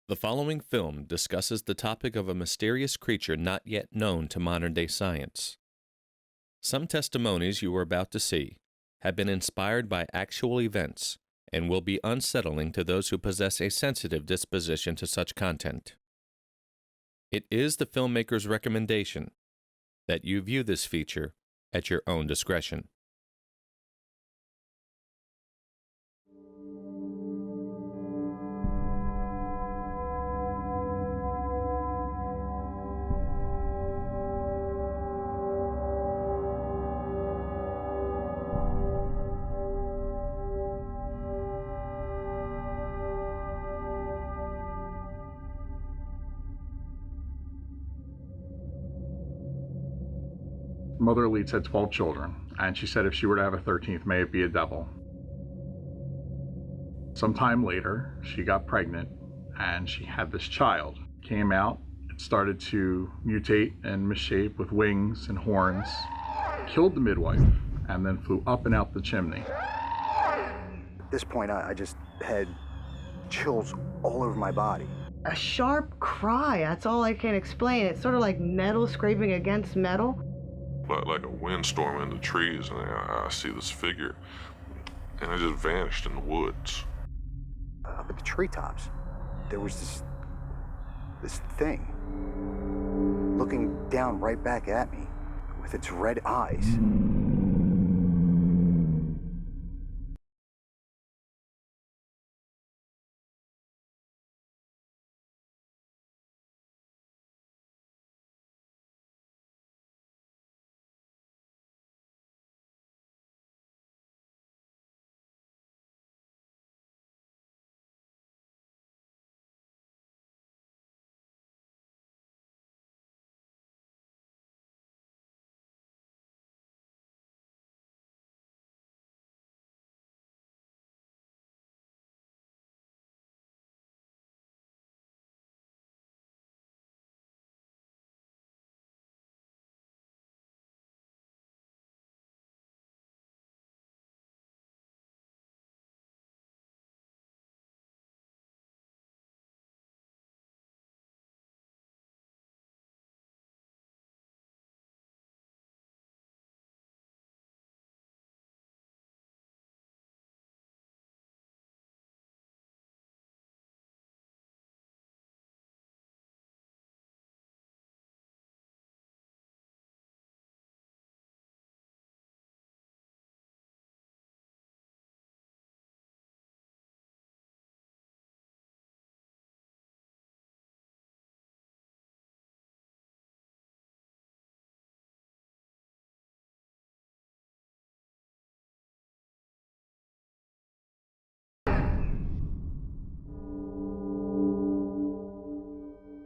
The following film discusses the topic of a mysterious creature not yet known to modern-day science. Some testimonies you are about to see have been inspired by actual events and will be unsettling to those who possess a sensitive disposition to such content. It is the filmmaker's recommendation that you view this feature at your own discretion. Mother Elite had 12 children, and she said if she were to have a 13th, may it be a devil. Sometime later, she got pregnant, and she had this child. Came out, it started to mutate and misshape with wings and horns, killed the midwife, and then flew up and out the chimney. At this point, I just had chills all over my body. A sharp cry, that's all I can explain. It's sort of like metal scraping against metal. Like a windstorm in the trees, and I see this figure, and it just vanished in the woods. Up at the treetops, there was this thing looking down right back at me with its red eyes.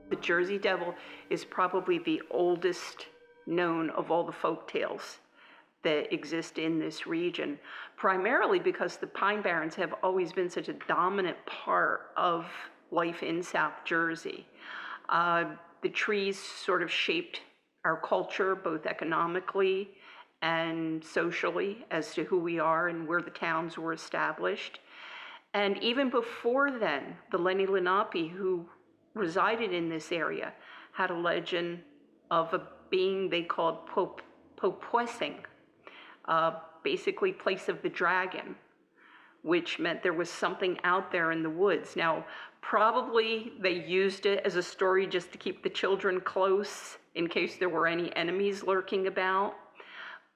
The Jersey Devil is probably the oldest known of all the folk tales that exist in this region, primarily because the Pine Barrens have always been such a dominant part of life in South Jersey. The trees sort of shaped our culture, both economically and socially, as to who we are and where the towns were established. And even before then, the Lenni Lenape, who resided in this area, had a legend of a being they called Popwessing, basically place of the dragon, which meant there was something out there in the woods. Now, probably they used it as a story just to keep the children close in case there were any enemies lurking about.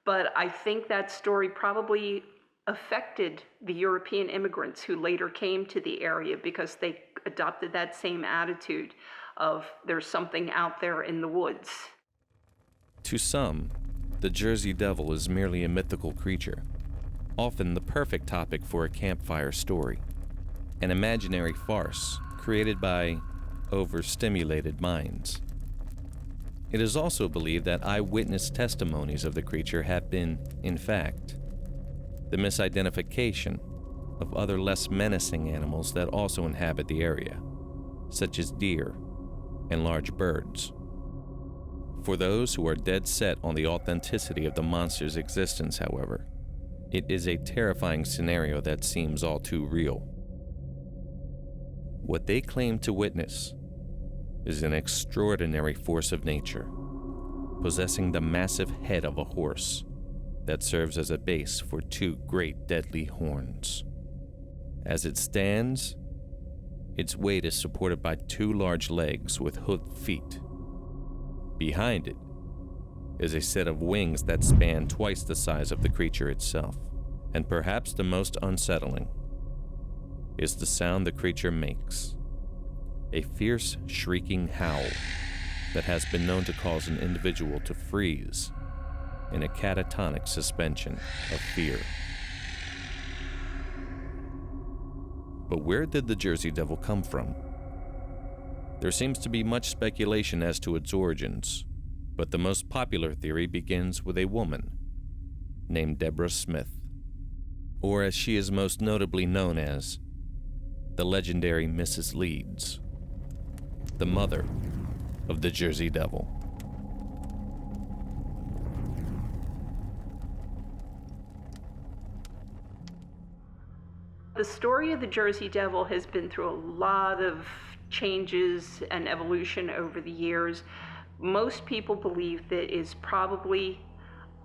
But I think that story probably affected the European immigrants who later came to the area because they adopted that same attitude of there's something out there in the woods. To some, the Jersey Devil is merely a mythical creature, often the perfect topic for a campfire story, an imaginary farce created by overstimulated minds. It is also believed that eyewitness testimonies of the creature have been, in fact, the misidentification of other less menacing animals that also inhabit the area, such as deer and large birds. For those who are dead set on the authenticity of the monster's existence, however, it is a terrifying scenario that seems all too real. What they claim to witness is an extraordinary force of nature, possessing the massive head of a horse that serves as a base for two great deadly horns. As it stands, its weight is supported by two large legs with hooked feet. Behind it is a set of wings that span twice the size of the creature itself. And perhaps the most unsettling is the sound the creature makes. A fierce, shrieking howl that has been known to cause an individual to freeze in a catatonic suspension of fear. But where did the Jersey Devil come from? There seems to be much speculation as to its origins, but the most popular theory begins with a woman named Deborah Smith, or as she is most notably known as, the legendary Mrs. Leeds, the mother of the Jersey Devil. The story of the Jersey Devil has been through a lot of changes and evolution over the years. Most people believe that it is probably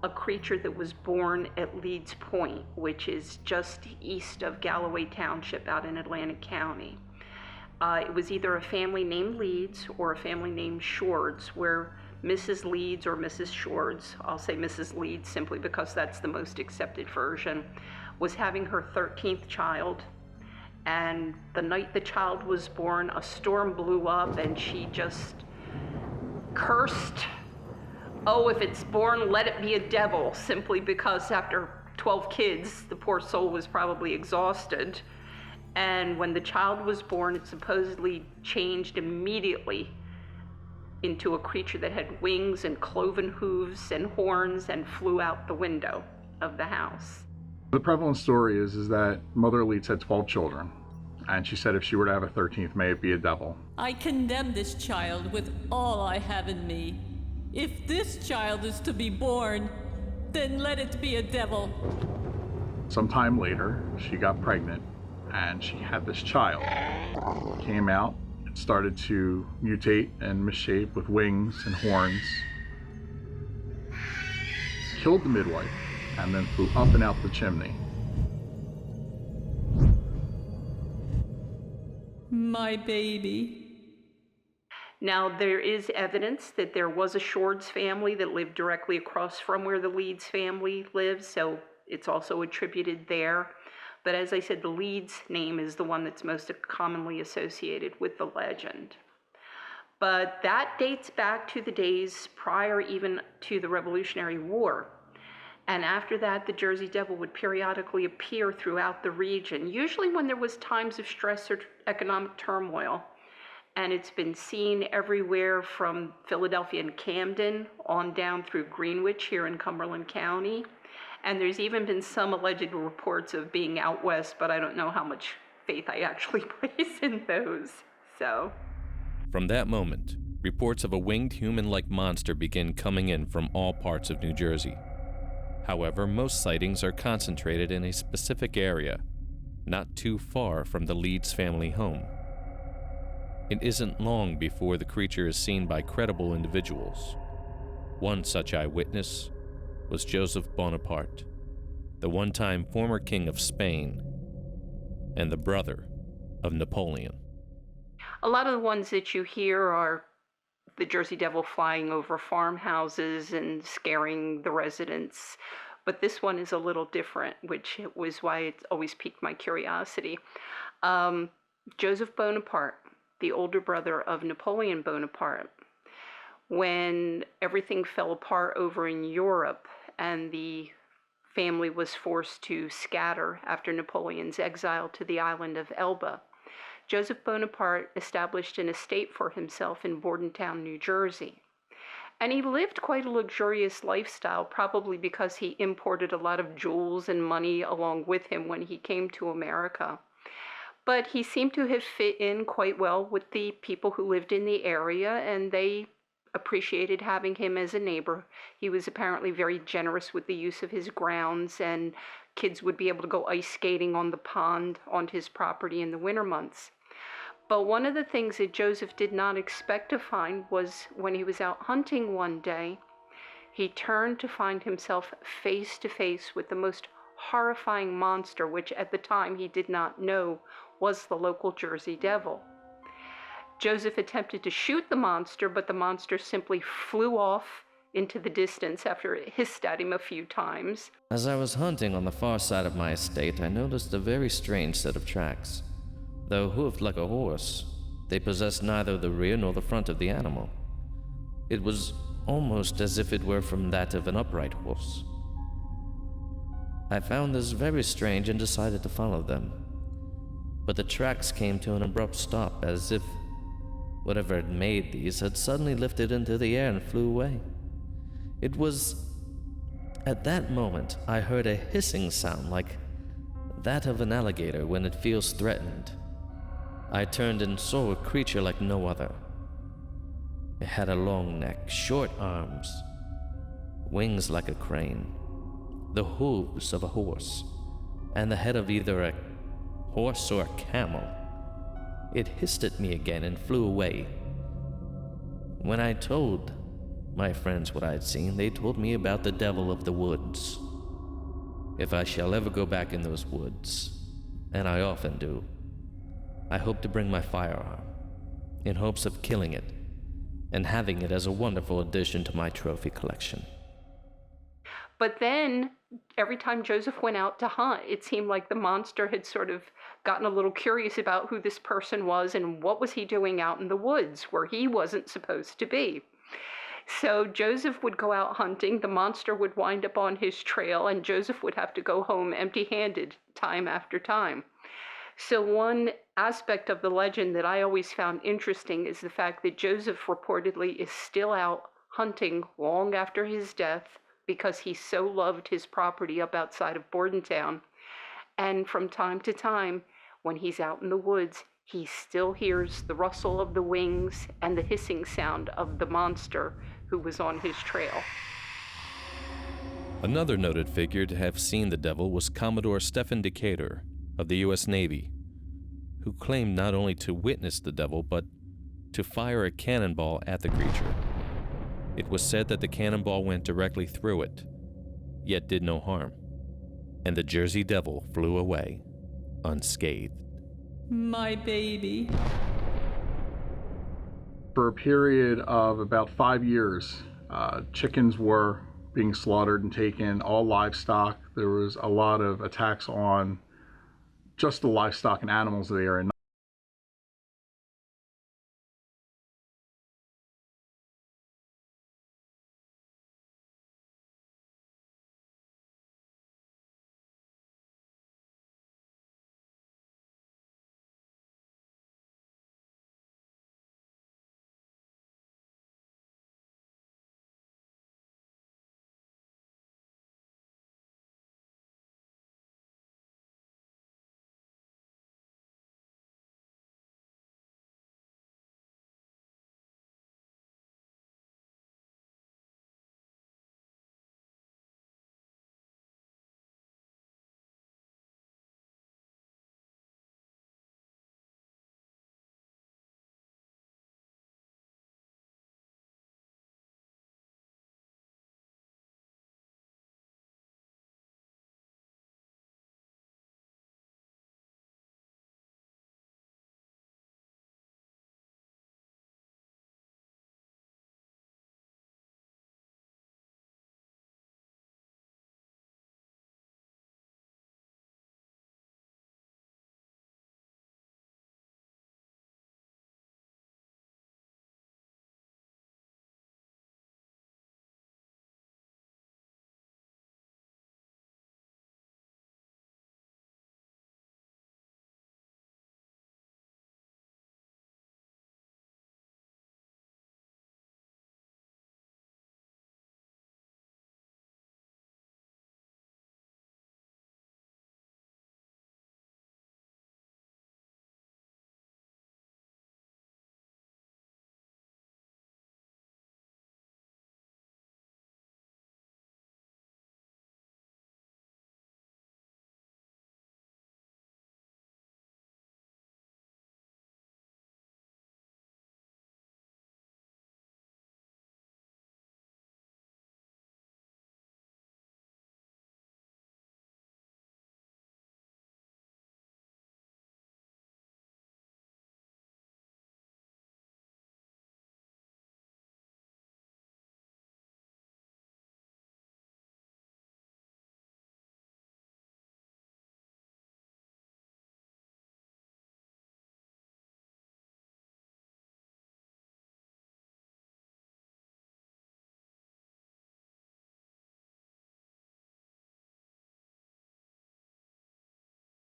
a creature that was born at Leeds Point, which is just east of Galloway Township out in Atlantic County. It was either a family named Leeds or a family named Shords, where Mrs. Leeds or Mrs. Shords, I'll say Mrs. Leeds simply because that's the most accepted version, was having her 13th child. And the night the child was born, a storm blew up and she just cursed, "Oh, if it's born, let it be a devil," simply because after 12 kids, the poor soul was probably exhausted. And when the child was born, it supposedly changed immediately into a creature that had wings and cloven hooves and horns and flew out the window of the house. The prevalent story is that Mother Leeds had 12 children, and she said if she were to have a 13th, may it be a devil. I condemn this child with all I have in me. If this child is to be born, then let it be a devil. Sometime later, she got pregnant, and she had this child. It came out, it started to mutate and misshape with wings and horns. Killed the midwife, and then flew up and out the chimney. My baby. Now, there is evidence that there was a Shords family that lived directly across from where the Leeds family lives, so it's also attributed there. But as I said, the Leeds name is the one that's most commonly associated with the legend. But that dates back to the days prior even to the Revolutionary War. And after that, the Jersey Devil would periodically appear throughout the region, usually when there was times of stress or economic turmoil. And it's been seen everywhere from Philadelphia and Camden on down through Greenwich here in Cumberland County. And there's even been some alleged reports of being out west, but I don't know how much faith I actually place in those. So, from that moment, reports of a winged human-like monster begin coming in from all parts of New Jersey. However, most sightings are concentrated in a specific area, not too far from the Leeds family home. It isn't long before the creature is seen by credible individuals. One such eyewitness was Joseph Bonaparte, the one-time former king of Spain and the brother of Napoleon. a lot of the ones that you hear are the Jersey Devil flying over farmhouses and scaring the residents. But this one is a little different, which was why it always piqued my curiosity. Joseph Bonaparte, the older brother of Napoleon Bonaparte, when everything fell apart over in Europe and the family was forced to scatter after Napoleon's exile to the island of Elba, Joseph Bonaparte established an estate for himself in Bordentown, New Jersey. And he lived quite a luxurious lifestyle, probably because he imported a lot of jewels and money along with him when he came to America. But he seemed to have fit in quite well with the people who lived in the area, and they appreciated having him as a neighbor. He was apparently very generous with the use of his grounds, and kids would be able to go ice skating on the pond on his property in the winter months. But one of the things that Joseph did not expect to find was when he was out hunting one day, he turned to find himself face to face with the most horrifying monster, which at the time he did not know was the local Jersey Devil. Joseph attempted to shoot the monster, but the monster simply flew off into the distance after it hissed at him a few times. As I was hunting on the far side of my estate, I noticed a very strange set of tracks. Though hoofed like a horse, they possessed neither the rear nor the front of the animal. It was almost as if it were from that of an upright horse. I found this very strange and decided to follow them. But the tracks came to an abrupt stop, as if whatever had made these had suddenly lifted into the air and flew away. It was at that moment I heard a hissing sound like that of an alligator when it feels threatened. I turned and saw a creature like no other. It had a long neck, short arms, wings like a crane, the hooves of a horse, and the head of either a horse or a camel. It hissed at me again and flew away. When I told my friends what I had seen, they told me about the devil of the woods. If I shall ever go back in those woods, and I often do, I hope to bring my firearm, in hopes of killing it, and having it as a wonderful addition to my trophy collection. But then, every time Joseph went out to hunt, it seemed like the monster had sort of gotten a little curious about who this person was and what was he doing out in the woods where he wasn't supposed to be. So Joseph would go out hunting, the monster would wind up on his trail, and Joseph would have to go home empty-handed time after time. So one aspect of the legend that I always found interesting is the fact that Joseph reportedly is still out hunting long after his death because he so loved his property up outside of Bordentown. And from time to time, when he's out in the woods, he still hears the rustle of the wings and the hissing sound of the monster who was on his trail. Another noted figure to have seen the devil was Commodore Stephen Decatur of the U.S. Navy, who claimed not only to witness the devil, but to fire a cannonball at the creature. It was said that the cannonball went directly through it, yet did no harm, and the Jersey Devil flew away unscathed. My baby. For a period of about 5 years, chickens were being slaughtered and taken, all livestock. There was a lot of attacks on just the livestock and animals there, and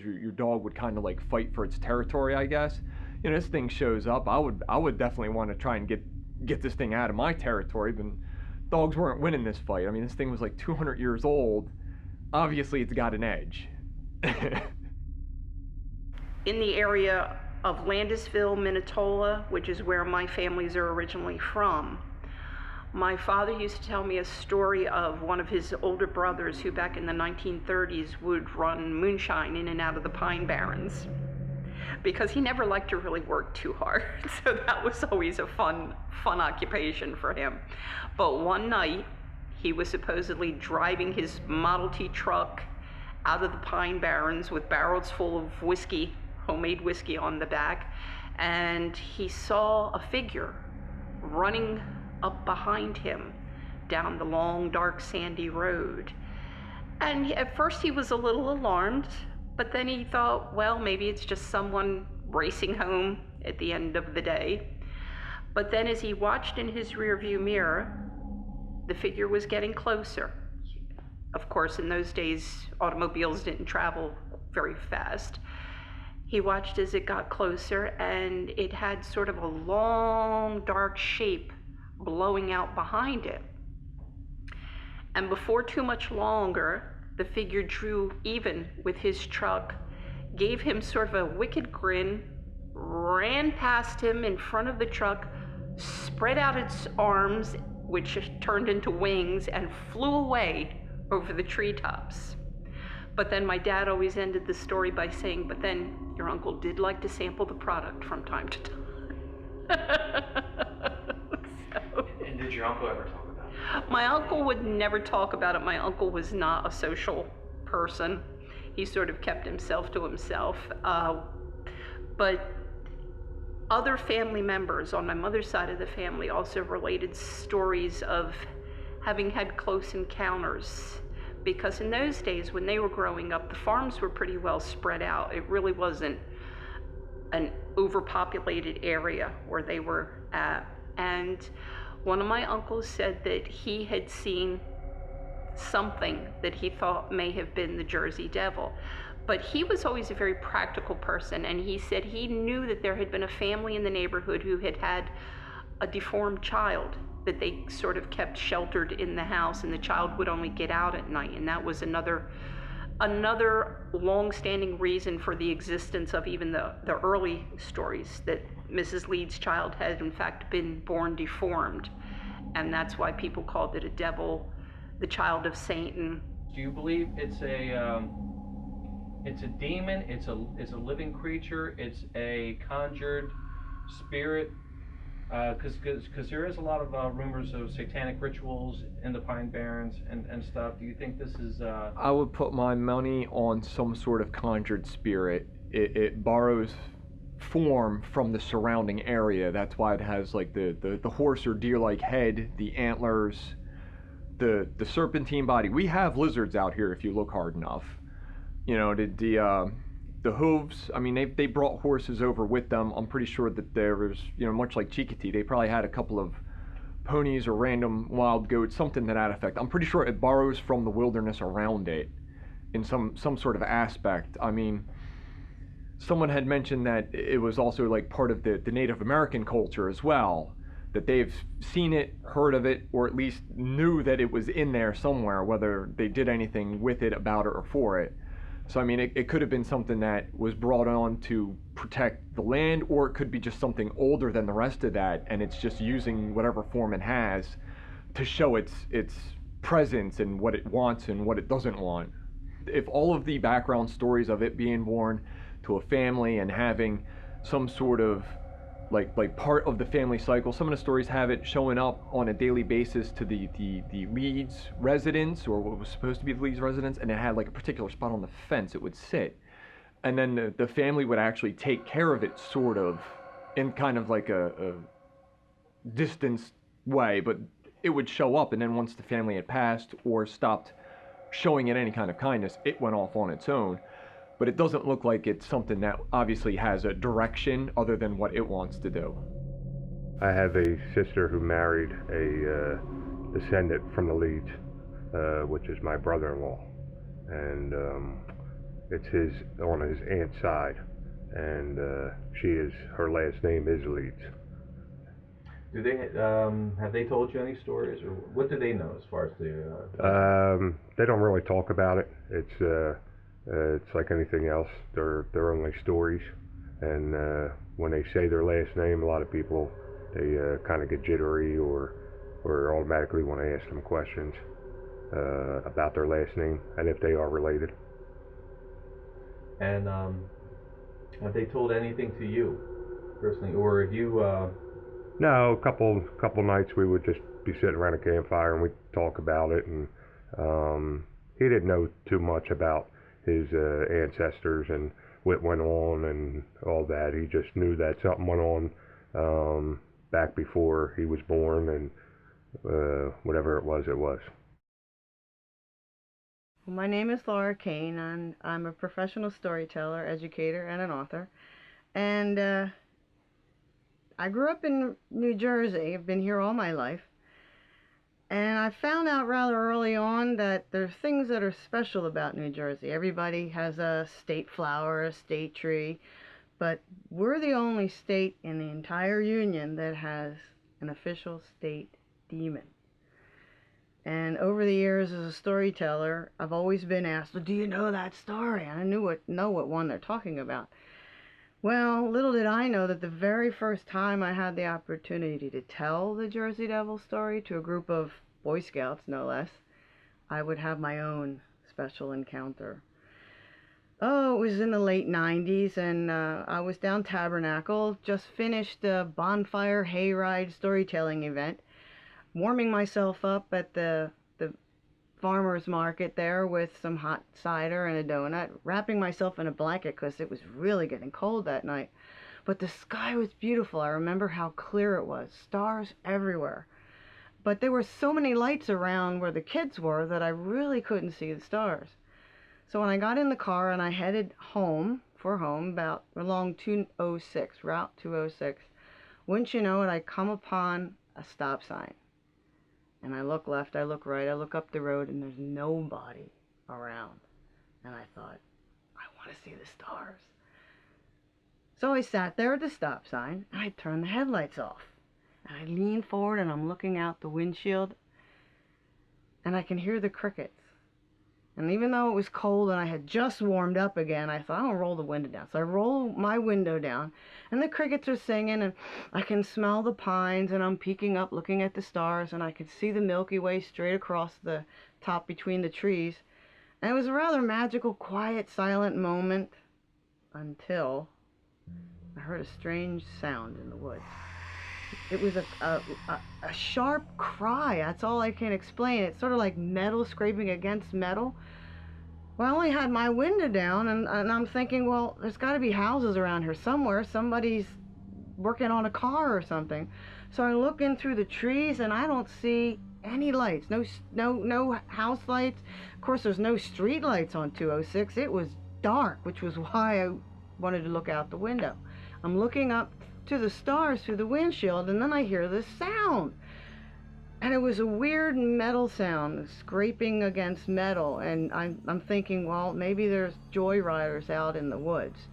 Your dog would kind of like fight for its territory, I guess. You know, this thing shows up. I would definitely want to try and get this thing out of my territory, but dogs weren't winning this fight. I mean, this thing was like 200 years old. Obviously, it's got an edge. In the area of Landisville, Minatola, which is where my families are originally from, my father used to tell me a story of one of his older brothers who back in the 1930s would run moonshine in and out of the Pine Barrens because he never liked to really work too hard. So that was always a fun occupation for him. But one night, he was supposedly driving his Model T truck out of the Pine Barrens with barrels full of whiskey, homemade whiskey on the back, and he saw a figure running up behind him down the long, dark, sandy road. And at first he was a little alarmed, but then he thought, well, maybe it's just someone racing home at the end of the day. But then as he watched in his rearview mirror, the figure was getting closer. Of course, in those days, automobiles didn't travel very fast. He watched as it got closer, and it had sort of a long, dark shape blowing out behind it. And before too much longer, the figure drew even with his truck, gave him sort of a wicked grin, ran past him in front of the truck, spread out its arms, which turned into wings, and flew away over the treetops. But then my dad always ended the story by saying, but then your uncle did like to sample the product from time to time. And did your uncle ever talk about it? My uncle would never talk about it. My uncle was not a social person. He sort of kept himself to himself. But other family members on my mother's side of the family also related stories of having had close encounters. Because in those days, when they were growing up, the farms were pretty well spread out. It really wasn't an overpopulated area where they were at. And one of my uncles said that he had seen something that he thought may have been the Jersey Devil. But he was always a very practical person, and he said he knew that there had been a family in the neighborhood who had had a deformed child that they sort of kept sheltered in the house, and the child would only get out at night. And that was another long-standing reason for the existence of even the early stories, that Mrs. Leeds' child had in fact been born deformed. And that's why people called it a devil, the child of Satan. Do you believe it's a demon, it's a living creature, it's a conjured spirit? Because there is a lot of rumors of satanic rituals in the Pine Barrens and stuff. Do you think this is... I would put my money on some sort of conjured spirit. It borrows form from the surrounding area. That's why it has like the horse or deer-like head, the antlers, the serpentine body. We have lizards out here if you look hard enough. You know, the hooves, I mean, they brought horses over with them. I'm pretty sure that there was, you know, much like Chikati, they probably had a couple of ponies or random wild goats, something to that effect. I'm pretty sure it borrows from the wilderness around it in some sort of aspect. I mean, someone had mentioned that it was also like part of the Native American culture as well, that they've seen it, heard of it, or at least knew that it was in there somewhere, whether they did anything with it, about it, or for it. So, I mean, it could have been something that was brought on to protect the land, or it could be just something older than the rest of that, and it's just using whatever form it has to show its presence and what it wants and what it doesn't want. If all of the background stories of it being born to a family and having some sort of like part of the family cycle, some of the stories have it showing up on a daily basis to the Leeds residents, or what was supposed to be the Leeds residents, and it had like a particular spot on the fence it would sit, and then the family would actually take care of it, sort of in kind of like a distanced way, but it would show up, and then once the family had passed or stopped showing it any kind of kindness, it went off on its own. But it doesn't look like it's something that obviously has a direction other than what it wants to do. I have a sister who married a descendant from the Leeds, which is my brother-in-law. And It's on his aunt's side, and her last name is Leeds. Do they have they told you any stories, or what do they know as far as the? They don't really talk about it. It's like anything else. They're only stories, and when they say their last name, a lot of people they kind of get jittery or automatically want to ask them questions about their last name and if they are related. And have they told anything to you personally, or have you? No, a couple nights we would just be sitting around a campfire and we'd talk about it, and he didn't know too much about his ancestors and what went on and all that. He just knew that something went on back before he was born, and whatever it was, it was. My name is Laura Kane, and I'm a professional storyteller, educator, and an author. And I grew up in New Jersey. I've been here all my life. And I found out rather early on that there's things that are special about New Jersey. Everybody has a state flower, a state tree, but we're the only state in the entire union that has an official state demon. And over the years as a storyteller, I've always been asked, well, do you know that story? And I know what one they're talking about. Well, little did I know that the very first time I had the opportunity to tell the Jersey Devil story to a group of Boy Scouts, no less, I would have my own special encounter. Oh, it was in the late 90s, and I was down Tabernacle, just finished a bonfire hayride storytelling event, warming myself up at the farmer's market there with some hot cider and a donut, wrapping myself in a blanket because it was really getting cold that night. But the sky was beautiful. I remember how clear it was, stars everywhere. But there were so many lights around where the kids were that I really couldn't see the stars. So when I got in the car and I headed home, about along 206, Route 206, wouldn't you know it, I come upon a stop sign. And I look left, I look right, I look up the road, and there's nobody around. And I thought, I want to see the stars. So I sat there at the stop sign, and I turned the headlights off. And I lean forward, and I'm looking out the windshield, and I can hear the crickets. And even though it was cold and I had just warmed up again, I thought, I'll roll the window down. So I roll my window down, and the crickets are singing, and I can smell the pines, and I'm peeking up, looking at the stars, and I could see the Milky Way straight across the top between the trees. And it was a rather magical, quiet, silent moment until I heard a strange sound in the woods. It was a sharp cry. That's all I can explain. It's sort of like metal scraping against metal. Well, I only had my window down, and I'm thinking, well, there's got to be houses around here somewhere. Somebody's working on a car or something. So I look in through the trees, and I don't see any lights. No house lights. Of course, there's no street lights on 206. It was dark, which was why I wanted to look out the window. I'm looking up to the stars through the windshield, and then I hear this sound, and it was a weird metal sound, scraping against metal, and I'm thinking, well, maybe there's joyriders out in the woods.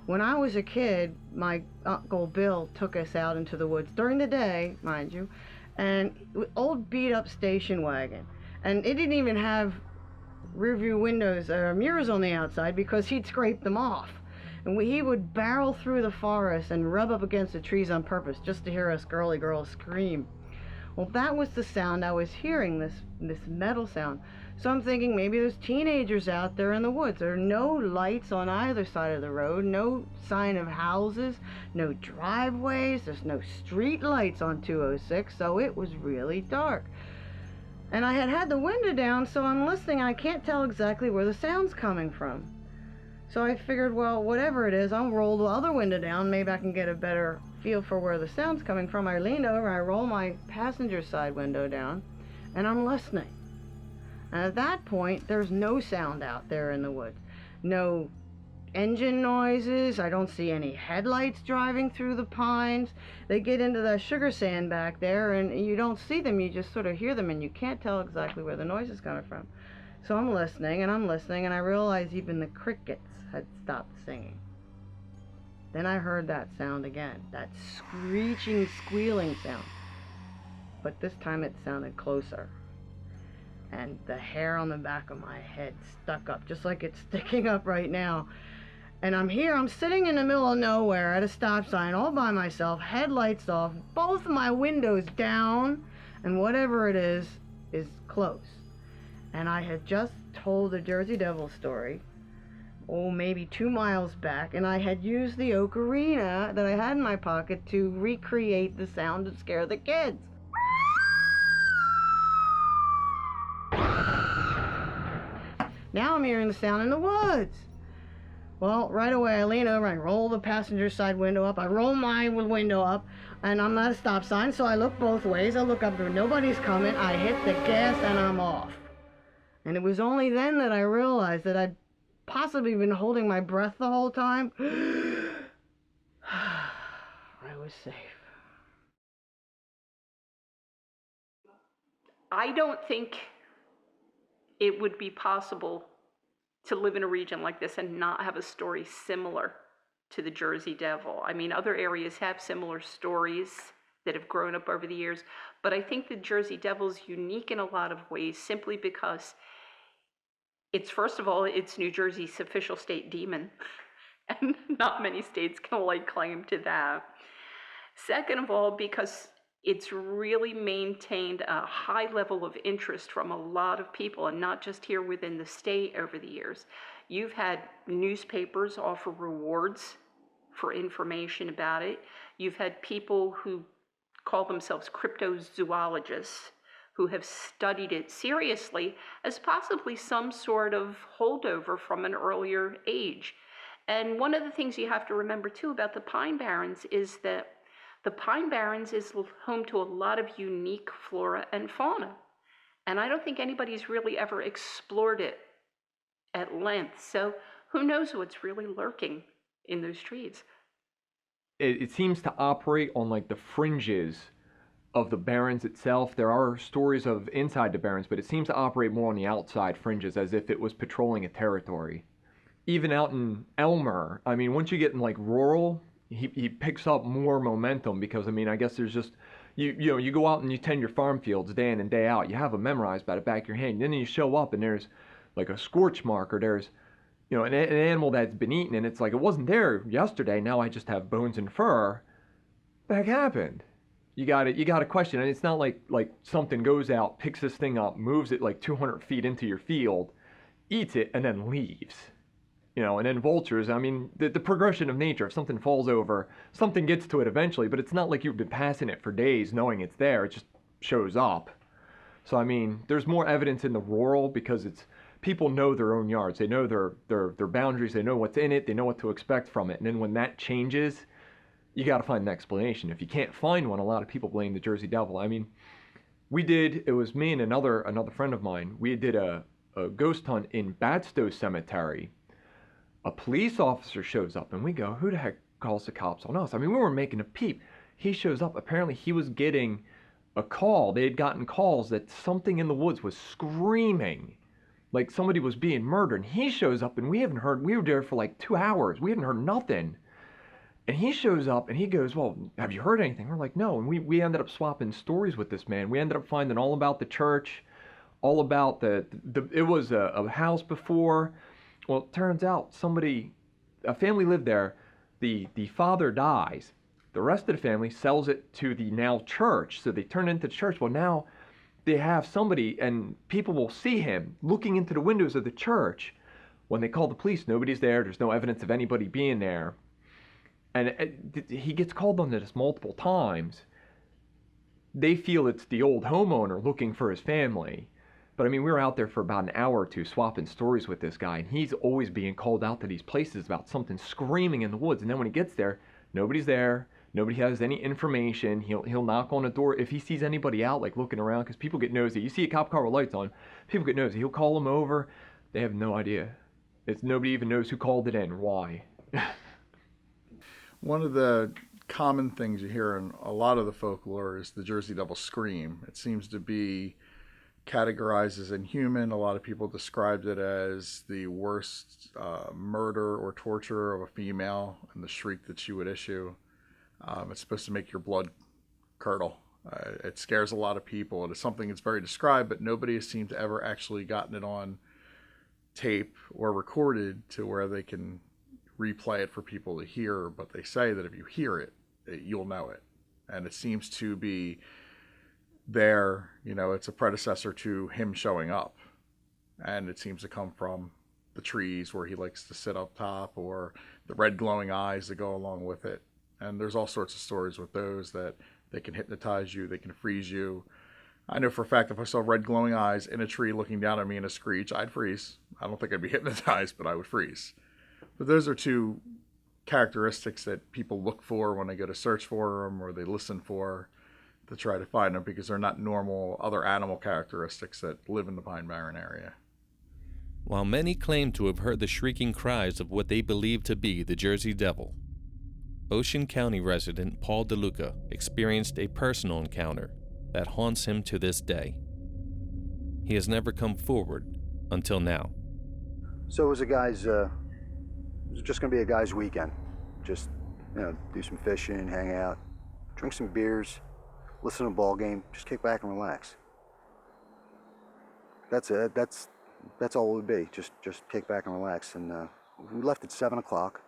When I was a kid, my Uncle Bill took us out into the woods during the day, mind you, and old beat-up station wagon, and it didn't even have rear-view windows or mirrors on the outside because he'd scraped them off. And he would barrel through the forest and rub up against the trees on purpose just to hear us girly girls scream. Well, that was the sound I was hearing, this metal sound. So I'm thinking maybe there's teenagers out there in the woods. There are no lights on either side of the road, no sign of houses, no driveways, there's no street lights on 206, so it was really dark. And I had the window down, so I'm listening. I can't tell exactly where the sound's coming from. So I figured, well, whatever it is, I'll roll the other window down. Maybe I can get a better feel for where the sound's coming from. I leaned over, I roll my passenger side window down, and I'm listening. And at that point, there's no sound out there in the woods. No engine noises. I don't see any headlights driving through the pines. They get into the sugar sand back there, and you don't see them. You just sort of hear them, and you can't tell exactly where the noise is coming from. So I'm listening, and I realized even the crickets had stopped singing. Then I heard that sound again, that screeching, squealing sound. But this time it sounded closer. And the hair on the back of my head stuck up, just like it's sticking up right now. And I'm sitting in the middle of nowhere at a stop sign all by myself, headlights off, both my windows down, and whatever it is close. And I had just told the Jersey Devil story, maybe 2 miles back, and I had used the ocarina that I had in my pocket to recreate the sound to scare the kids. Now I'm hearing the sound in the woods. Well, right away I lean over, I roll the passenger side window up, I roll my window up, and I'm at a stop sign, so I look both ways. I look up there, nobody's coming, I hit the gas and I'm off. And it was only then that I realized that I'd possibly been holding my breath the whole time. I was safe. I don't think it would be possible to live in a region like this and not have a story similar to the Jersey Devil. I mean, other areas have similar stories that have grown up over the years, but I think the Jersey Devil is unique in a lot of ways simply because first of all, it's New Jersey's official state demon, and not many states can lay claim to that. Second of all, because it's really maintained a high level of interest from a lot of people, and not just here within the state over the years. You've had newspapers offer rewards for information about it. You've had people who call themselves cryptozoologists who have studied it seriously as possibly some sort of holdover from an earlier age. And one of the things you have to remember too about the Pine Barrens is that the Pine Barrens is home to a lot of unique flora and fauna. And I don't think anybody's really ever explored it at length. So who knows what's really lurking in those trees. It seems to operate on like the fringes of the Barrens itself. There are stories of inside the Barrens, but it seems to operate more on the outside fringes as if it was patrolling a territory. Even out in Elmer, I mean, once you get in like rural, he picks up more momentum because, I mean, I guess there's just, you go out and you tend your farm fields day in and day out. You have them memorized by the back of your hand. And then you show up and there's like a scorch mark, or there's, an animal that's been eaten, and it's like, it wasn't there yesterday, now I just have bones and fur. What the heck happened? You got to question. And it's not like something goes out, picks this thing up, moves it like 200 feet into your field, eats it, and then leaves. And then vultures, I mean, the progression of nature, if something falls over, something gets to it eventually, but it's not like you've been passing it for days knowing it's there, it just shows up. So, I mean, there's more evidence in the rural because people know their own yards, they know their boundaries, they know what's in it, they know what to expect from it, and then when that changes, you got to find an explanation. If you can't find one, a lot of people blame the Jersey Devil. I mean, it was me and another friend of mine, we did a ghost hunt in Badstow Cemetery. A police officer shows up and we go, who the heck calls the cops on us? I mean, we weren't making a peep. He shows up. Apparently he was getting a call. They had gotten calls that something in the woods was screaming like somebody was being murdered. And he shows up and we were there for like 2 hours. We hadn't heard nothing. And he shows up and he goes, well, have you heard anything? We're like, no. And we ended up swapping stories with this man. We ended up finding all about the church, all about it was a house before. Well, it turns out a family lived there, the father dies, the rest of the family sells it to the now church, so they turn it into church. Well, now they have somebody, and people will see him looking into the windows of the church. When they call the police, nobody's there, there's no evidence of anybody being there. And he gets called on this multiple times. They feel it's the old homeowner looking for his family. But I mean, we were out there for about an hour or two swapping stories with this guy, and he's always being called out to these places about something screaming in the woods. And then when he gets there, nobody's there. Nobody has any information. He'll knock on the door if he sees anybody out, like looking around, because people get nosy. You see a cop car with lights on, people get nosy. He'll call them over. They have no idea. Nobody even knows who called it in or why. One of the common things you hear in a lot of the folklore is the Jersey Devil scream. It seems to be categorized as inhuman. A lot of people described it as the worst murder or torture of a female, and the shriek that she would issue. It's supposed to make your blood curdle. It scares a lot of people. It is something that's very described, but nobody has seemed to ever actually gotten it on tape or recorded to where they can replay it for people to hear. But they say that if you hear it, you'll know it. And it seems to be there, it's a predecessor to him showing up. And it seems to come from the trees where he likes to sit up top, or the red glowing eyes that go along with it. And there's all sorts of stories with those, that they can hypnotize you, they can freeze you. I know for a fact if I saw red glowing eyes in a tree looking down at me in a screech, I'd freeze. I don't think I'd be hypnotized, but I would freeze. But those are two characteristics that people look for when they go to search for them, or they listen for to try to find them, because they're not normal other animal characteristics that live in the Pine Barren area. While many claim to have heard the shrieking cries of what they believe to be the Jersey Devil, Ocean County resident Paul DeLuca experienced a personal encounter that haunts him to this day. He has never come forward until now. So it was it was just gonna be a guy's weekend. Just, do some fishing, hang out, drink some beers, listen to a ball game, just kick back and relax. That's it. That's all it would be. Just kick back and relax. And we left at 7 o'clock.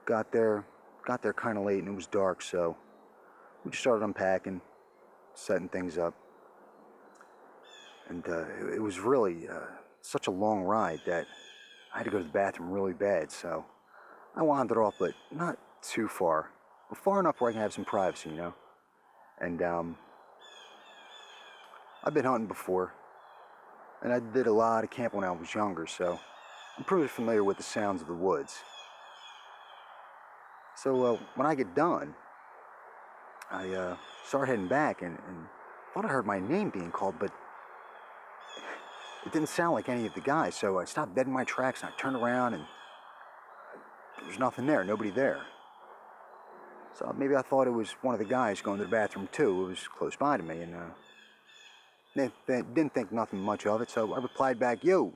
Got there kind of late, and it was dark, so we just started unpacking, setting things up. And it was really such a long ride that I had to go to the bathroom really bad, so I wandered off, but not too far. But far enough where I can have some privacy, And I've been hunting before, and I did a lot of camping when I was younger, so I'm pretty familiar with the sounds of the woods. So when I get done, I start heading back, and thought I heard my name being called, but it didn't sound like any of the guys. So I stopped dead in my tracks, and I turned around, and there's nothing there, nobody there. So maybe I thought it was one of the guys going to the bathroom too. It was close by to me, and didn't think nothing much of it. So I replied back, "Yo."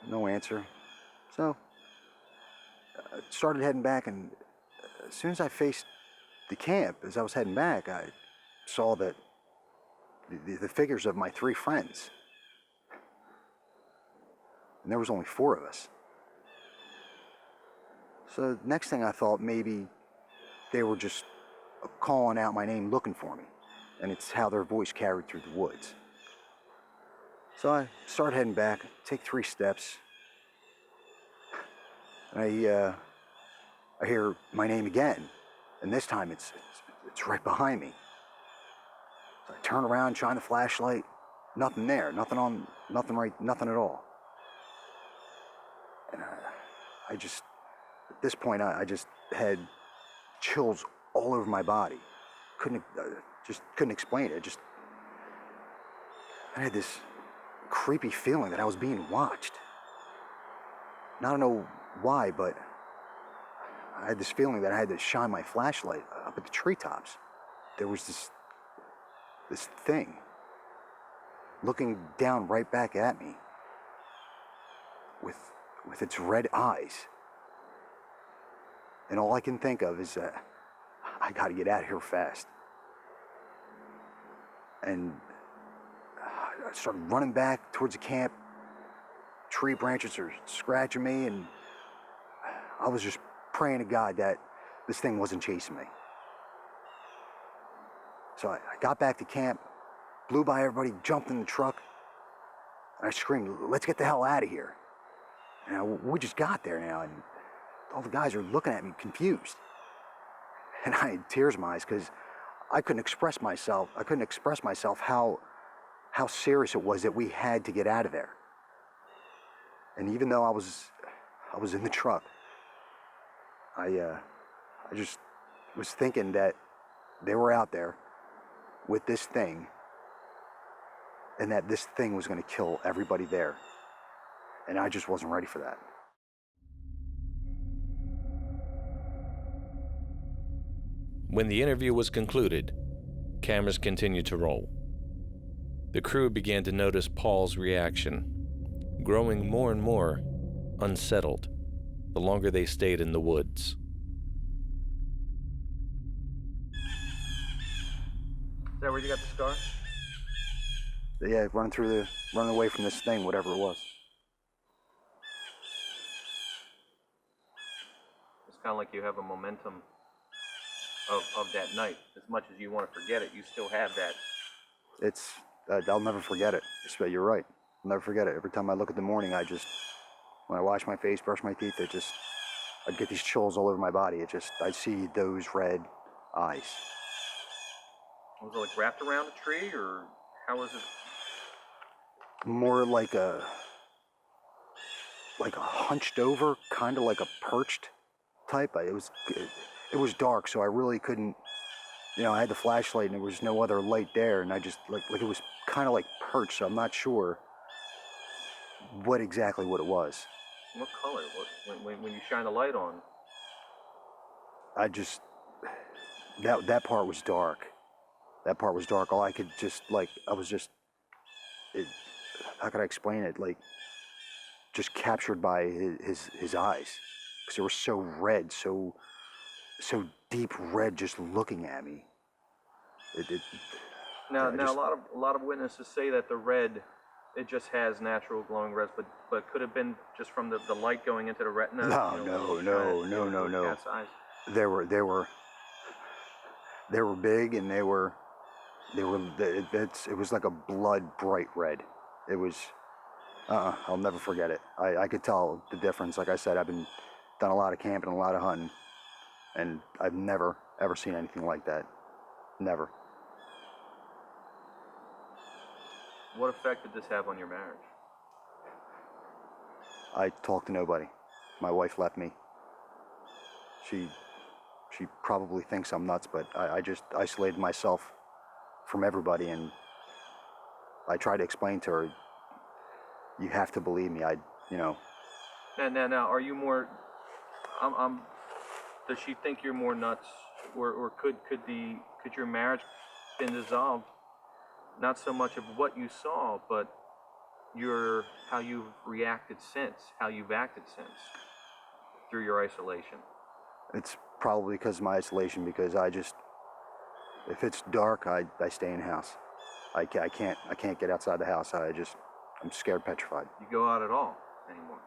No answer. So started heading back, and as soon as I faced the camp, as I was heading back, I saw that the figures of my 3 friends. And there was only 4 of us. So next thing I thought, maybe they were just calling out my name, looking for me. And it's how their voice carried through the woods. So I started heading back, take 3 steps. I hear my name again, and this time it's right behind me. So I turn around, shine the flashlight, nothing there, nothing at all. And I just, at this point, I just had chills all over my body. Couldn't explain it. I had this creepy feeling that I was being watched. And I don't know why, but I had this feeling that I had to shine my flashlight up at the treetops. There was this thing looking down right back at me with its red eyes. And all I can think of is that I gotta get out of here fast. And I started running back towards the camp. Tree branches are scratching me, and I was just praying to God that this thing wasn't chasing me. So I got back to camp, blew by everybody, jumped in the truck, and I screamed, "Let's get the hell out of here." And we just got there now, and all the guys are looking at me confused. And I had tears in my eyes because I couldn't express myself how serious it was that we had to get out of there. And even though I was in the truck, I just was thinking that they were out there with this thing, and that this thing was going to kill everybody there. And I just wasn't ready for that. When the interview was concluded, cameras continued to roll. The crew began to notice Paul's reaction, growing more and more unsettled the longer they stayed in the woods. Is that where you got the scar? Yeah, running away from this thing, whatever it was. It's kind of like you have a momentum of that night. As much as you want to forget it, you still have that. It's, I'll never forget it. You're right. I'll never forget it. Every time I look at the morning, when I wash my face, brush my teeth, I'd get these chills all over my body. I'd see those red eyes. Was it like wrapped around a tree, or how was it? More like a hunched over, kind of like a perched type. It was dark, so I really couldn't, I had the flashlight and there was no other light there, and I just, like it was kind of like perched, so I'm not sure what it was. What color? When you shine the light on? That part was dark. That part was dark. All I could how could I explain it? Like, just captured by his eyes, because they were so red, so deep red, just looking at me. Now, a lot of witnesses say that the red, it just has natural glowing reds, but could have been just from the light going into the retina. No. Cat's eyes. They were big, and it was like a blood bright red. It was, I'll never forget it. I could tell the difference. Like I said, I've done a lot of camping, a lot of hunting, and I've never, ever seen anything like that. Never. What effect did this have on your marriage? I talked to nobody. My wife left me. She probably thinks I'm nuts, but I just isolated myself from everybody, and I tried to explain to her, you have to believe me. Now, are you more? Does she think you're more nuts, or could your marriage been dissolved? Not so much of what you saw, but how you've reacted since, how you've acted since, through your isolation. It's probably because of my isolation, because if it's dark, I stay in the house. I can't get outside the house. I'm scared, petrified. You go out at all anymore?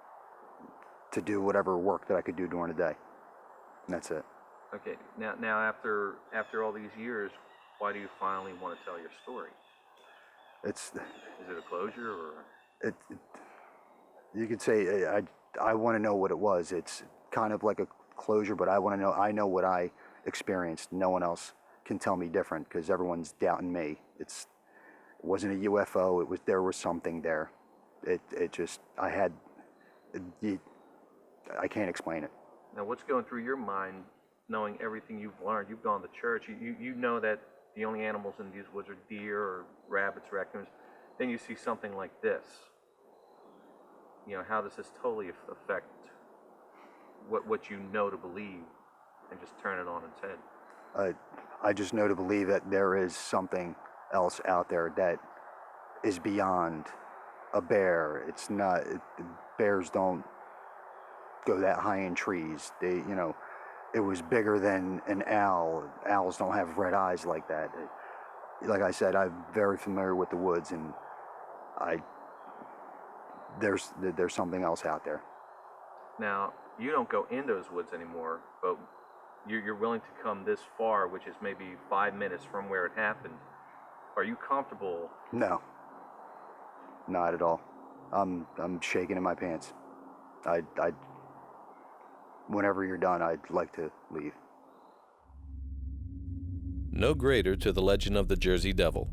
To do whatever work that I could do during the day. And that's it. Okay. Now after all these years, why do you finally want to tell your story? Is it a closure, or? You could say I want to know what it was. It's kind of like a closure, but I want to know. I know what I experienced. No one else can tell me different, because everyone's doubting me. It wasn't a UFO. There was something there. I can't explain it. Now, what's going through your mind, knowing everything you've learned? You've gone to church. You know that the only animals in these woods are deer or rabbits, raccoons. Then you see something like this. How does this totally affect what you know to believe, and just turn it on its head? I just know to believe that there is something else out there that is beyond a bear. It's not. Bears don't go that high in trees. It was bigger than an owl. Owls don't have red eyes like that. Like I said, I'm very familiar with the woods, and there's something else out there. Now, you don't go in those woods anymore, but you're willing to come this far, which is maybe 5 minutes from where it happened. Are you comfortable? No, not at all. I'm shaking in my pants. Whenever you're done, I'd like to leave. No greater to the legend of the Jersey Devil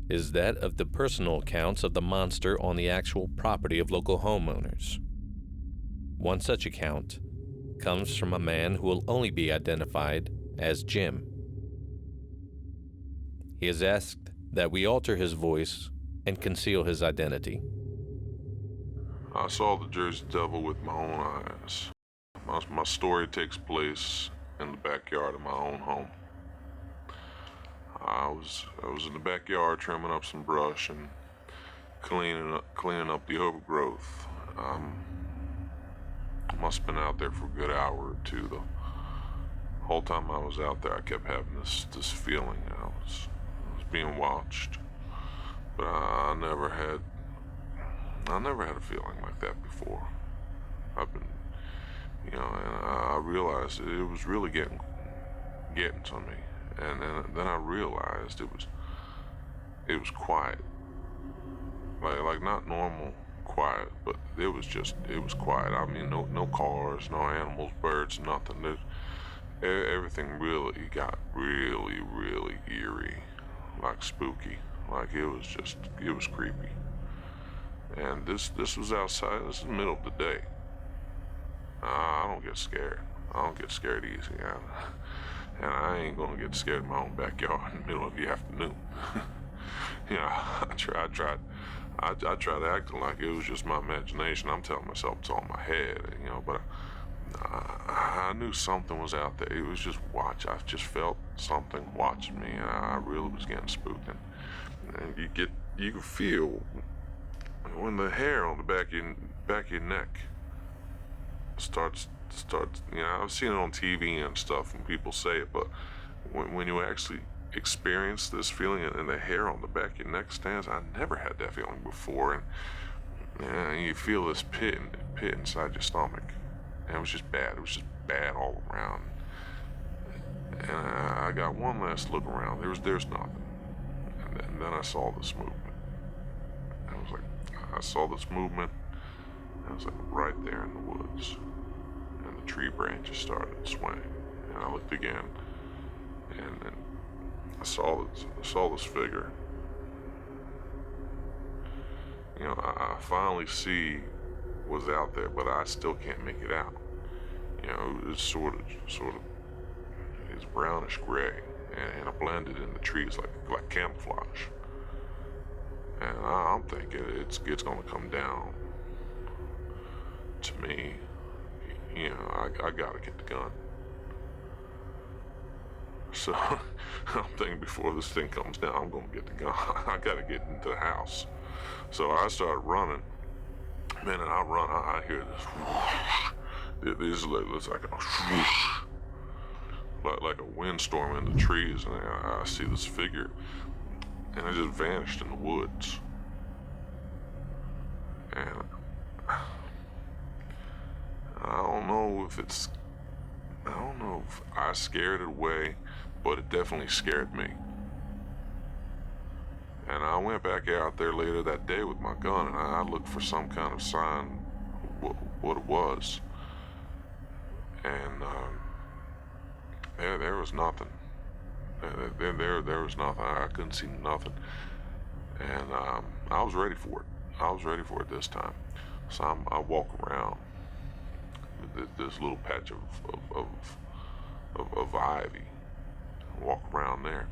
is that of the personal accounts of the monster on the actual property of local homeowners. One such account comes from a man who will only be identified as Jim. He has asked that we alter his voice and conceal his identity. I saw the Jersey Devil with my own eyes. My story takes place in the backyard of my own home. I was in the backyard trimming up some brush and cleaning up the overgrowth. I must have been out there for a good hour or two. The whole time I was out there, I kept having this feeling I was being watched. But I never had a feeling like that before. I've been, and I realized it was really getting to me. And then I realized it was quiet. Like not normal quiet, but it was quiet. I mean, no cars, no animals, birds, nothing. Everything really got really, really eerie, like spooky. Like it was creepy. And this was outside. This is the middle of the day. I don't get scared. I don't get scared easy. And I ain't gonna get scared in my own backyard in the middle of the afternoon. I tried to act like it was just my imagination. I'm telling myself it's all in my head, but I knew something was out there. It was just I just felt something watching me, and I really was getting spooked. And you can feel when the hair on the back of your neck starts. I've seen it on TV and stuff, and people say it, but when you actually experience this feeling and the hair on the back of your neck stands, I never had that feeling before, and you feel this pit inside your stomach, and it was just bad. It was just bad all around. And I got one last look around. There's nothing, and then I saw this movement. I saw this movement. I was like right there in the woods, and the tree branches started swaying, and I looked again, and I saw this figure. I finally see what's out there, but I still can't make it out. It's sort of, it's brownish gray, and it blended in the trees like camouflage. And I'm thinking it's gonna come down to me. I gotta get the gun. So I'm thinking before this thing comes down, I'm gonna get the gun. I gotta get into the house. So I started running. Man, and I hear this. This looks like a windstorm in the trees, and I see this figure, and it just vanished in the woods. And I don't know if I scared it away, but it definitely scared me. And I went back out there later that day with my gun, and I looked for some kind of sign what it was. And there was nothing. There was nothing. I couldn't see nothing. And I was ready for it. I was ready for it this time. So I walk around this little patch of ivy. I walk around there.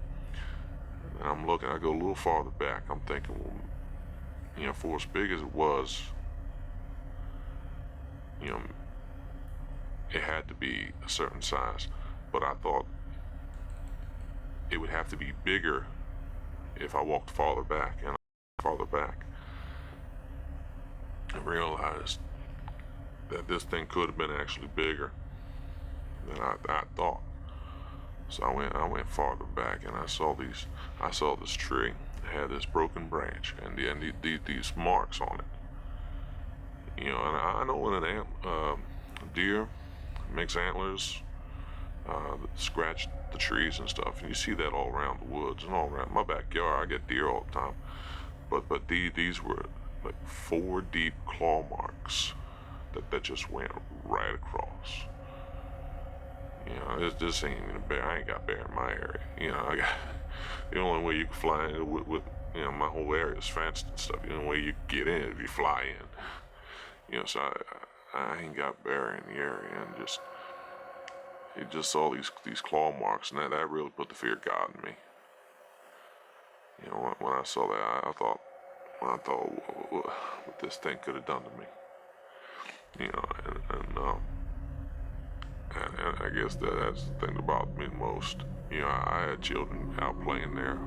And I'm looking, I go a little farther back. I'm thinking, well, for as big as it was, it had to be a certain size. But I thought it would have to be bigger if I walked farther back. And farther back, I realized that this thing could have been actually bigger than I thought. So I went farther back, and I saw this tree. It had this broken branch and these marks on it. And I know when a deer makes antlers, scratch the trees and stuff, and you see that all around the woods and all around my backyard. I get deer all the time, but these were like 4 deep claw marks that just went right across. This ain't even a bear. I ain't got bear in my area. I got the only way you can fly in with my whole area is fenced and stuff. The only way you can get in is if you fly in. So I ain't got bear in the area, and it just saw these claw marks, and that really put the fear of God in me. When I saw that, I thought what this thing could have done to me. And I guess that's the thing that bothered me the most. I had children out playing there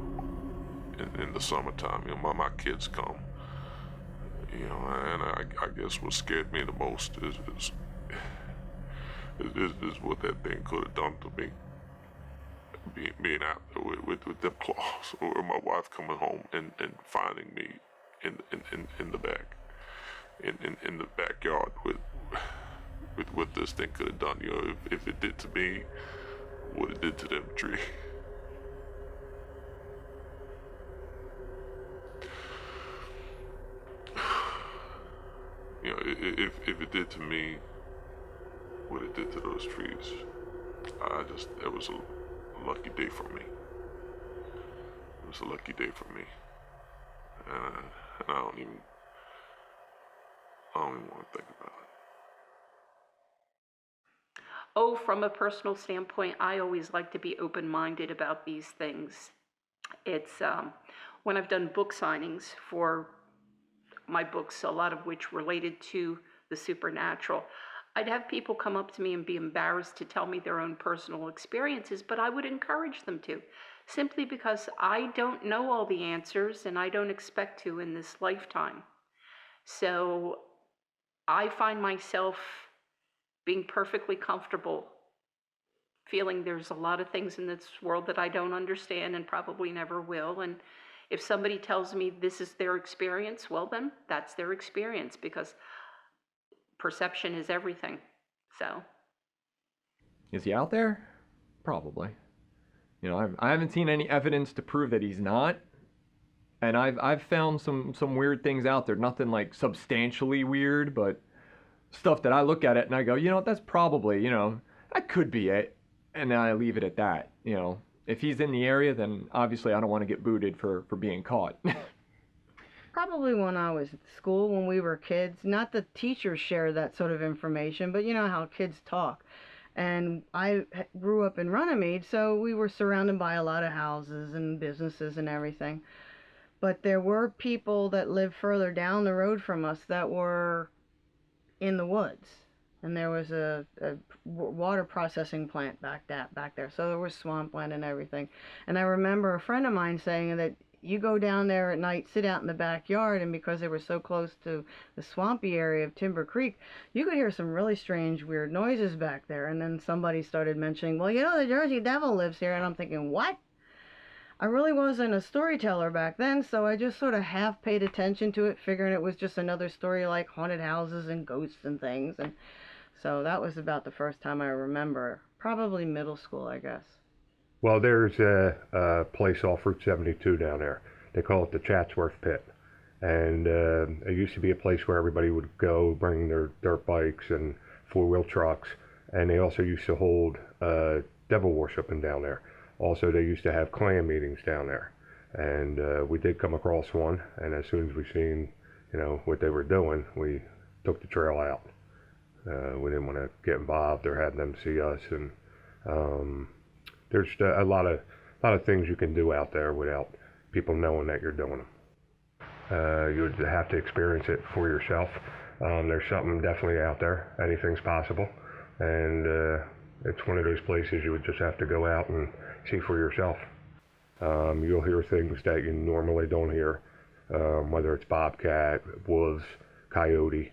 in the summertime. My kids come. And I guess what scared me the most is what that thing could have done to me. Being out there with them claws, or my wife coming home and finding me in the back, in the backyard with what this thing could have done. If it did to me, what it did to them tree. If it did to me what it did to those trees, that was a lucky day for me. It was a lucky day for me. And I don't even want to think about it. Oh, from a personal standpoint, I always like to be open-minded about these things. It's when I've done book signings for my books, a lot of which related to the supernatural, I'd have people come up to me and be embarrassed to tell me their own personal experiences, but I would encourage them to, simply because I don't know all the answers and I don't expect to in this lifetime. So I find myself being perfectly comfortable feeling there's a lot of things in this world that I don't understand and probably never will. And if somebody tells me this is their experience, well then, that's their experience, because perception is everything. So. Is he out there? Probably. I haven't seen any evidence to prove that he's not. And I've found some weird things out there. Nothing like substantially weird, but stuff that I look at it and I go, that's probably, that could be it. And then I leave it at that. If he's in the area, then obviously I don't want to get booted for being caught. Probably when I was at school, when we were kids. Not the teachers share that sort of information, but you know how kids talk. And I grew up in Runnymede, so we were surrounded by a lot of houses and businesses and everything. But there were people that lived further down the road from us that were in the woods. And there was a water processing plant back there. So there was swampland and everything. And I remember a friend of mine saying that you go down there at night, sit out in the backyard, and because they were so close to the swampy area of Timber Creek, you could hear some really strange, weird noises back there. And then somebody started mentioning, well, the Jersey Devil lives here. And I'm thinking, what? I really wasn't a storyteller back then, so I just sort of half paid attention to it, figuring it was just another story like haunted houses and ghosts and things. And so that was about the first time I remember. Probably middle school, I guess. Well, there's a place off Route 72 down there. They call it the Chatsworth Pit. And it used to be a place where everybody would go bring their dirt bikes and four-wheel trucks. And they also used to hold devil worshiping down there. Also, they used to have clan meetings down there. And we did come across one. And as soon as we seen, what they were doing, we took the trail out. We didn't want to get involved or have them see us. And there's a lot of things you can do out there without people knowing that you're doing them. You would have to experience it for yourself. There's something definitely out there. Anything's possible. And it's one of those places you would just have to go out and see for yourself. You'll hear things that you normally don't hear, whether it's bobcat, wolves, coyote,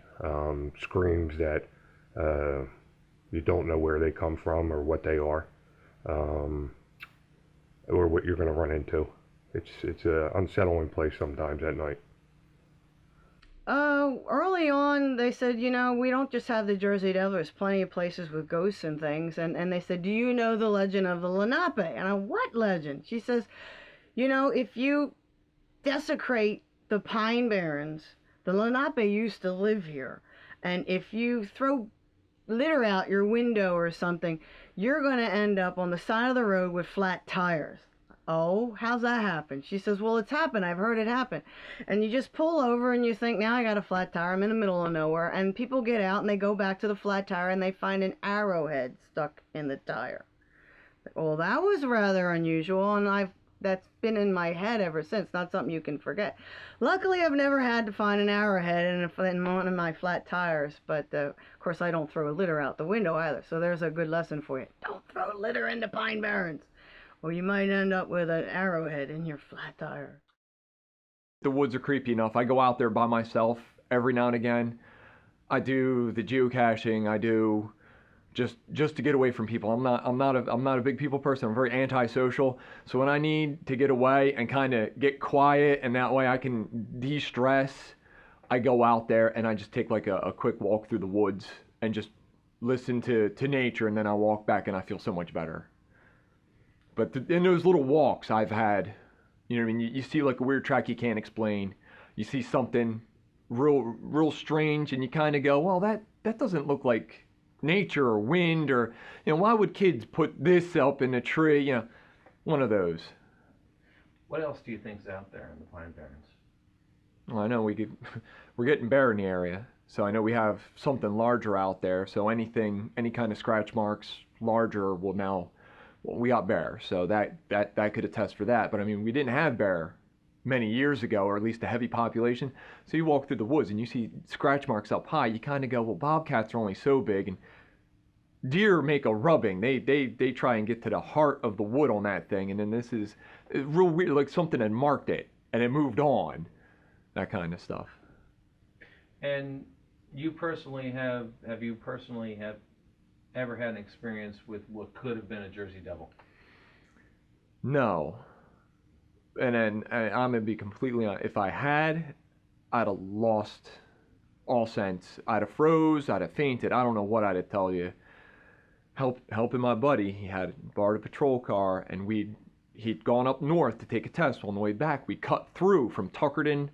screams that you don't know where they come from or what they are, or what you're going to run into. It's an unsettling place sometimes at night. Early on, they said, we don't just have the Jersey Devil. There's plenty of places with ghosts and things. And they said, do you know the legend of the Lenape? And I, what legend? She says, if you desecrate the Pine Barrens, the Lenape used to live here. And if you throw litter out your window or something, you're going to end up on the side of the road with flat tires. Oh, how's that happen? She says, well, it's happened. I've heard it happen. And you just pull over and you think, now I got a flat tire. I'm in the middle of nowhere. And people get out and they go back to the flat tire and they find an arrowhead stuck in the tire. Well, that was rather unusual, and that's been in my head ever since. Not something you can forget. Luckily, I've never had to find an arrowhead in one of my flat tires. But, of course, I don't throw litter out the window either. So there's a good lesson for you. Don't throw litter into Pine Barrens. or you might end up with an arrowhead in your flat tire. The woods are creepy enough. I go out there by myself every now and again. I do the geocaching. I do just to get away from people. I'm not a big people person. I'm very antisocial. So when I need to get away and kind of get quiet, and that way I can de-stress, I go out there and I just take like a quick walk through the woods and just listen to nature, and then I walk back and I feel so much better. But in those little walks I've had, you know what I mean? You see like a weird track you can't explain. You see something real strange, and you kind of go, well, that doesn't look like nature or wind, or, you know, why would kids put this up in a tree? You know, one of those. What else do you think's out there in the Pine Barrens? Well, I know we're getting bear in the area, so I know we have something larger out there. So any kind of scratch marks larger will now. Well, we got bear, so that could attest for that. But I mean, we didn't have bear many years ago, or at least a heavy population. So you walk through the woods and you see scratch marks up high. You kind of go, well, bobcats are only so big, and deer make a rubbing. They try and get to the heart of the wood on that thing, and then this is real weird, like something had marked it and it moved on, that kind of stuff. And you personally have ever had an experience with what could have been a Jersey Devil? No. And then I'm gonna be completely honest. If I had, I'd have lost all sense. I'd have froze. I'd have fainted. I don't know what I'd have tell you. Helping my buddy. He had borrowed a patrol car, and he'd gone up north to take a test. On the way back, we cut through from Tuckerton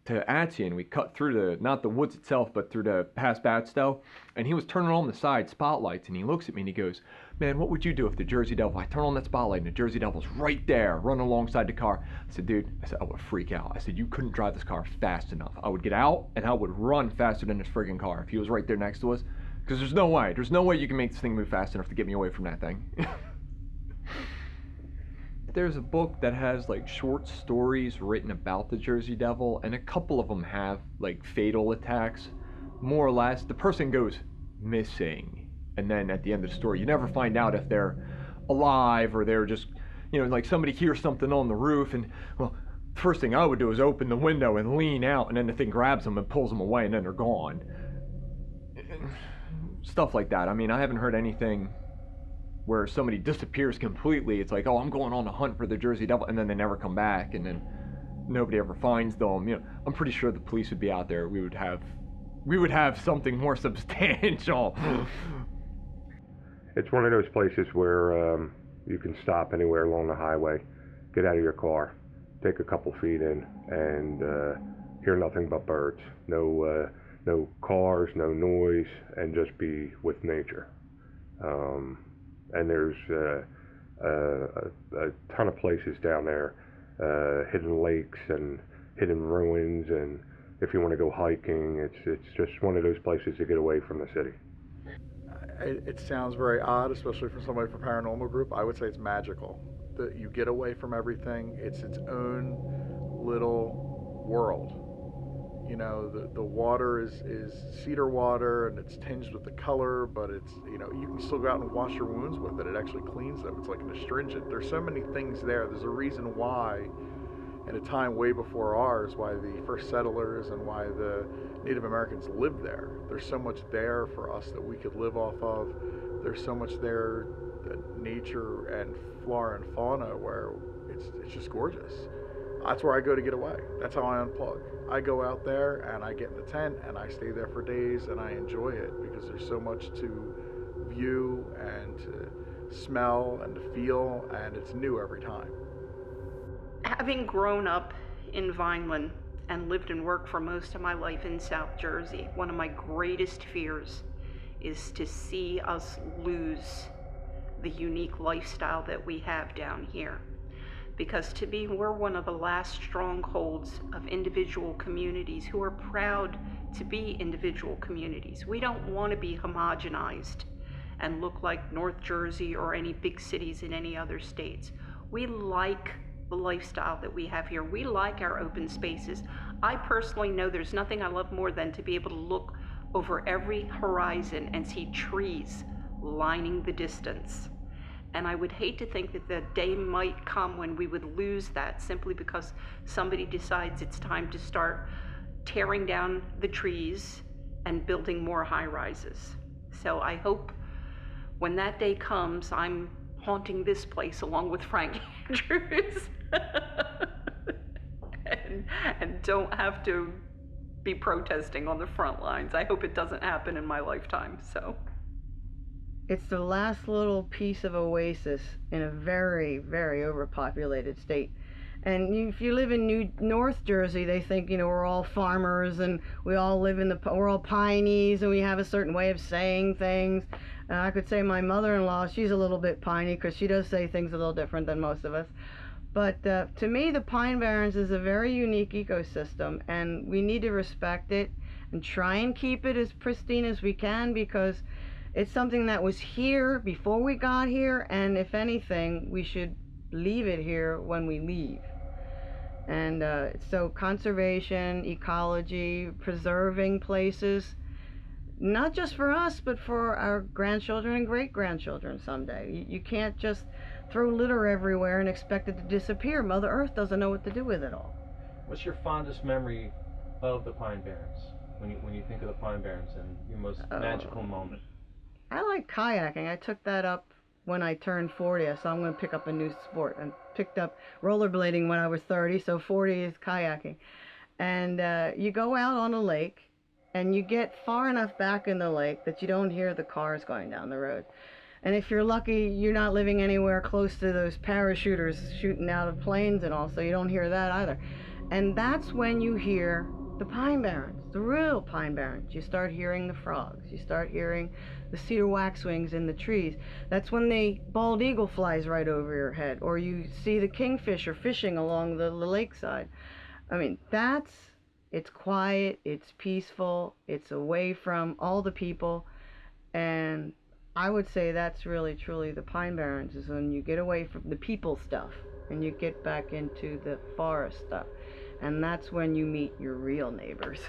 to Atzian. We cut through not the woods itself, but through the past Batstow, and he was turning on the side spotlights, and he looks at me and he goes, man, what would you do if the Jersey Devil, I turn on that spotlight and the Jersey Devil's right there, running alongside the car? I said, dude, I would freak out. I said, you couldn't drive this car fast enough. I would get out and I would run faster than this friggin' car if he was right there next to us, because there's no way you can make this thing move fast enough to get me away from that thing. There's a book that has like short stories written about the Jersey Devil, and a couple of them have like fatal attacks, more or less. The person goes missing, and then at the end of the story, you never find out if they're alive or they're just, you know, like somebody hears something on the roof, and well, first thing I would do is open the window and lean out, and then the thing grabs them and pulls them away, and then they're gone. Stuff like that. I mean, I haven't heard anything where somebody disappears completely. It's like, oh, I'm going on a hunt for the Jersey Devil, and then they never come back, and then nobody ever finds them. You know, I'm pretty sure the police would be out there. We would have something more substantial. It's one of those places where you can stop anywhere along the highway, get out of your car, take a couple feet in, and hear nothing but birds. No cars, no noise, and just be with nature. And there's a ton of places down there, hidden lakes and hidden ruins, and if you want to go hiking, it's just one of those places to get away from the city. It sounds very odd, especially for somebody from paranormal group. I would say it's magical. That you get away from everything. It's its own little world. You know, the water is cedar water, and it's tinged with the color, but it's, you know, you can still go out and wash your wounds with it. It actually cleans them. It's like an astringent. There's so many things there. There's a reason why, in a time way before ours, why the first settlers and why the Native Americans lived there. There's so much there for us that we could live off of. There's so much there, that nature and flora and fauna, where it's just gorgeous. That's where I go to get away. That's how I unplug. I go out there and I get in the tent and I stay there for days and I enjoy it, because there's so much to view and to smell and to feel, and it's new every time. Having grown up in Vineland and lived and worked for most of my life in South Jersey, one of my greatest fears is to see us lose the unique lifestyle that we have down here. Because to me, we're one of the last strongholds of individual communities who are proud to be individual communities. We don't want to be homogenized and look like North Jersey or any big cities in any other states. We like the lifestyle that we have here. We like our open spaces. I personally know there's nothing I love more than to be able to look over every horizon and see trees lining the distance. And I would hate to think that the day might come when we would lose that simply because somebody decides it's time to start tearing down the trees and building more high-rises. So I hope when that day comes, I'm haunting this place along with Frank Andrews and don't have to be protesting on the front lines. I hope it doesn't happen in my lifetime, so. It's the last little piece of oasis in a very, very overpopulated state. And if you live in North Jersey, they think, you know, we're all farmers and we all live we're all pineys and we have a certain way of saying things. I could say my mother-in-law, she's a little bit piney because she does say things a little different than most of us. But to me, the Pine Barrens is a very unique ecosystem, and we need to respect it and try and keep it as pristine as we can, because it's something that was here before we got here, and if anything, we should leave it here when we leave. And so conservation, ecology, preserving places, not just for us, but for our grandchildren and great-grandchildren someday. You can't just throw litter everywhere and expect it to disappear. Mother Earth doesn't know what to do with it all. What's your fondest memory of the Pine Barrens? When you think of the Pine Barrens and your most magical moment? I like kayaking. I took that up when I turned 40, so I'm going to pick up a new sport. I picked up rollerblading when I was 30, so 40 is kayaking. And you go out on a lake, and you get far enough back in the lake that you don't hear the cars going down the road. And if you're lucky, you're not living anywhere close to those parachuters shooting out of planes and all, so you don't hear that either. And that's when you hear the Pine Barrens, the real Pine Barrens. You start hearing the frogs. You start hearing the cedar waxwings in the trees. That's when the bald eagle flies right over your head, or you see the kingfisher fishing along the lakeside. I mean, it's quiet, it's peaceful, it's away from all the people, and I would say that's really, truly the Pine Barrens, is when you get away from the people stuff and you get back into the forest stuff. And that's when you meet your real neighbors.